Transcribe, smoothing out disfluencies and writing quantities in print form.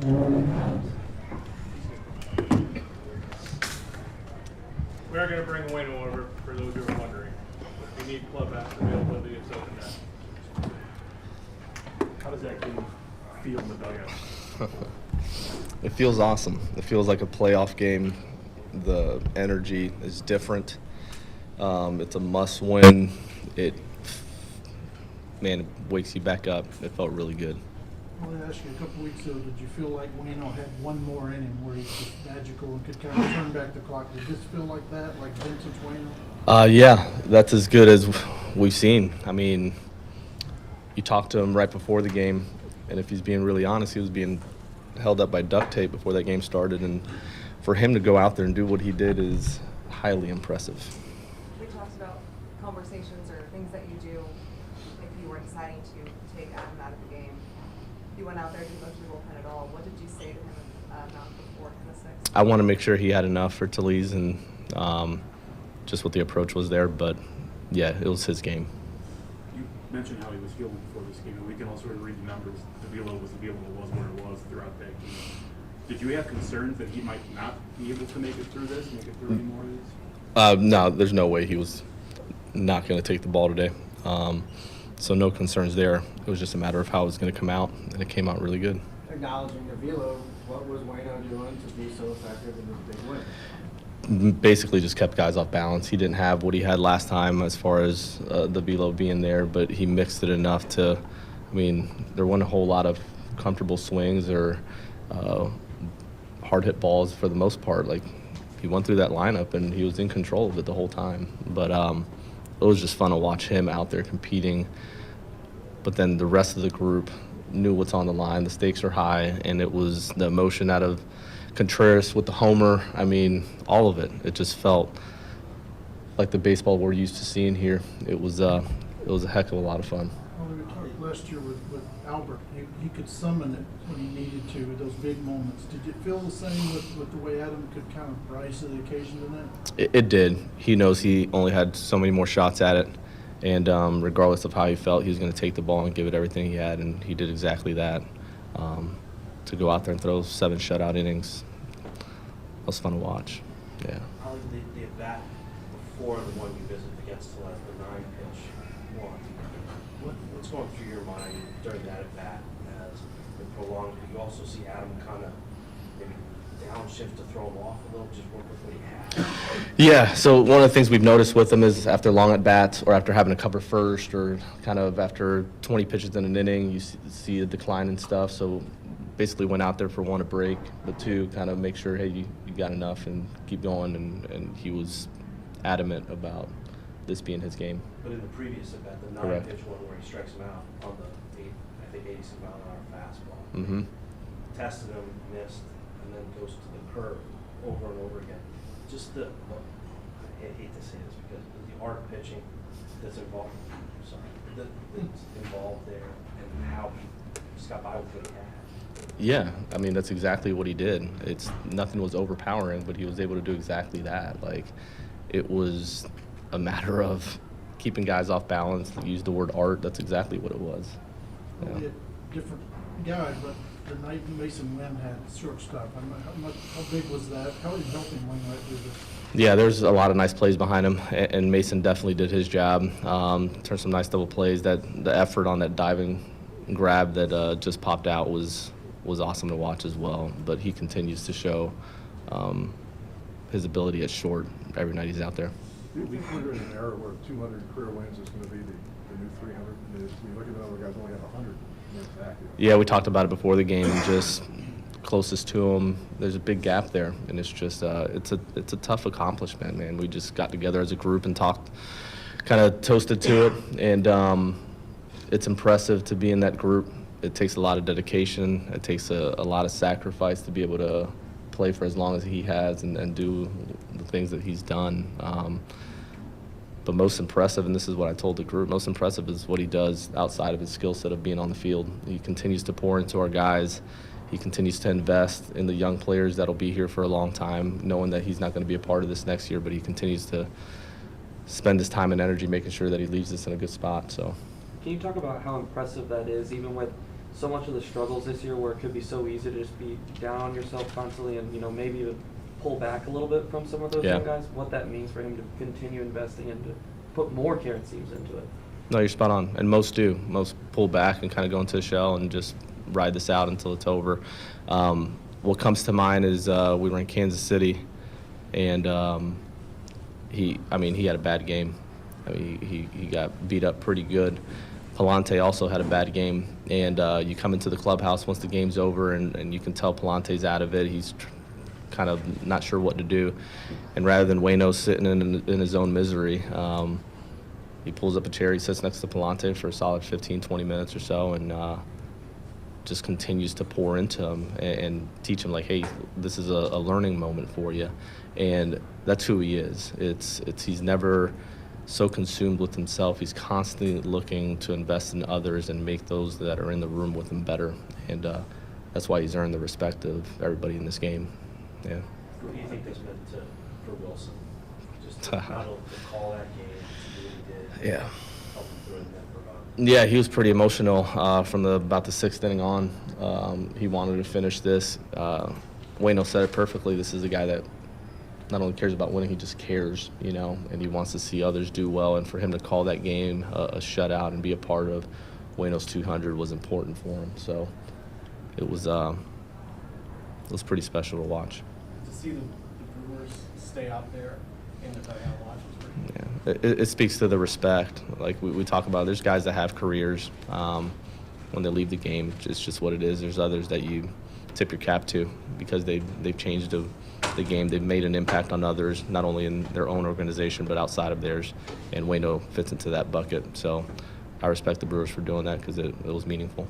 We are going to bring Waino over for those who are wondering. We need club availability at open net. How does that game feel in the dugout? It feels awesome. It feels like a playoff game. The energy is different. It's a must-win. It wakes you back up. It felt really good. I wanted to ask you, a couple weeks ago, did you feel like Waino had one more inning where he's just magical and could kind of turn back the clock? Did this feel like that, like vintage Waino? Yeah, that's as good as we've seen. I mean, you talked to him right before the game, and if he's being really honest, he was being held up by duct tape before that game started, and for him to go out there and do what he did is highly impressive. We talked about conversations or things that you do if you were deciding to take Adam out of the game. You went out there, didn't go to the bullpen at all. What did you say to him about before in the sixth? I want to make sure he had enough for Talese and just what the approach was there, but yeah, it was his game. You mentioned how he was feeling before this game, and we can also read the numbers. The velo was where it was throughout that game. Did you have concerns that he might not be able to make it through any more of these? No, there's no way he was not going to take the ball today. So no concerns there. It was just a matter of how it was going to come out, and it came out really good. Acknowledging the velo, what was Waino doing to be so effective in this big win? Basically just kept guys off balance. He didn't have what he had last time as far as the velo being there, but he mixed it enough to, I mean, there weren't a whole lot of comfortable swings or hard hit balls for the most part. Like, he went through that lineup and he was in control of it the whole time. But it was just fun to watch him out there competing. But then the rest of the group knew what's on the line. The stakes are high, and it was the emotion out of Contreras with the homer. I mean, all of it. It just felt like the baseball we're used to seeing here. It was a heck of a lot of fun. Well, we talked last year with Albert. He could summon it when he needed to at those big moments. Did it feel the same with the way Adam could kind of rise to the occasion tonight? It did. He knows he only had so many more shots at it, and regardless of how he felt, he was going to take the ball and give it everything he had, and he did exactly that. To go out there and throw 7 shutout innings, that was fun to watch. Yeah. How was the at-bat before the one you visited against the 9-pitch one? What's going through your mind during that at-bat as it prolonged? Did you also see Adam kind of maybe downshift to throw him off a little, just work with what he had? Yeah, so one of the things we've noticed with him is after long at-bats or after having to cover first or kind of after 20 pitches in an inning, you see a decline and stuff. So basically went out there for 1, a break, but 2, kind of make sure, hey, you got enough and keep going. And he was adamant about this being his game. But in the previous at-bat, the 9-pitch one where he strikes him out on the 80-mile-an-hour fastball, tested him, missed, and then goes to the curve over and over again. Just I hate to say this because the art of pitching that's involved, that's involved there, and how he just got by with what he had. Yeah, I mean, that's exactly what he did. Nothing was overpowering, but he was able to do exactly that. Like, it was a matter of keeping guys off balance. They used the word art. That's exactly what it was. Yeah. Probably a different guy, but the night Mason Wynn had shortstop, how big was that? How did helping Wainwright do this? Yeah, there's a lot of nice plays behind him, and Mason definitely did his job. Turned some nice double plays. The effort on that diving grab that just popped out was awesome to watch as well. But he continues to show his ability at short every night he's out there. Do you think we're in an era where 200 career wins is going to be the new 300? I mean, you look at the other guys only have 100 wins active. Yeah, we talked about it before the game, and just closest to him, there's a big gap there, and it's just it's a tough accomplishment, man. We just got together as a group and talked, kind of toasted to it, and it's impressive to be in that group. It takes a lot of dedication. It takes a lot of sacrifice to be able to play for as long as he has and do the things that he's done. But most impressive, and this is what I told the group, most impressive is what he does outside of his skill set of being on the field. He continues to pour into our guys. He continues to invest in the young players that'll be here for a long time, knowing that he's not going to be a part of this next year, but he continues to spend his time and energy making sure that he leaves us in a good spot. So, can you talk about how impressive that is, even with so much of the struggles this year where it could be so easy to just be down on yourself constantly and, maybe even pull back a little bit from some of those Yeah. young guys, what that means for him to continue investing and to put more care, it seems, into it. No, you're spot on, and most do. Most pull back and kind of go into a shell and just ride this out until it's over. What comes to mind is we were in Kansas City, and he had a bad game. I mean, he got beat up pretty good. Palante also had a bad game, and you come into the clubhouse once the game's over, and you can tell Palante's out of it. He's kind of not sure what to do, and rather than Waino sitting in his own misery, he pulls up a chair, he sits next to Palante for a solid 15, 20 minutes or so, and just continues to pour into him and teach him, like, hey, this is a learning moment for you. And that's who he is. He's never so consumed with himself. He's constantly looking to invest in others and make those that are in the room with him better. And that's why he's earned the respect of everybody in this game. Yeah. What do you think this meant for Wilson? Just to not only to call that game, to do what he did, Yeah. help him through it, and then forgot. Yeah, he was pretty emotional from about the 6th inning on. He wanted to finish this. Waino said it perfectly. This is a guy that not only cares about winning, he just cares, and he wants to see others do well. And for him to call that game a shutout and be a part of Waino's 200 was important for him. So it was pretty special to watch. To see the Brewers stay out there in the dugout watch was pretty Yeah, it speaks to the respect. Like we talk about, there's guys that have careers. When they leave the game, it's just what it is. There's others that you tip your cap to because they've changed the game. They've made an impact on others, not only in their own organization but outside of theirs. And Waino fits into that bucket. So I respect the Brewers for doing that because it was meaningful.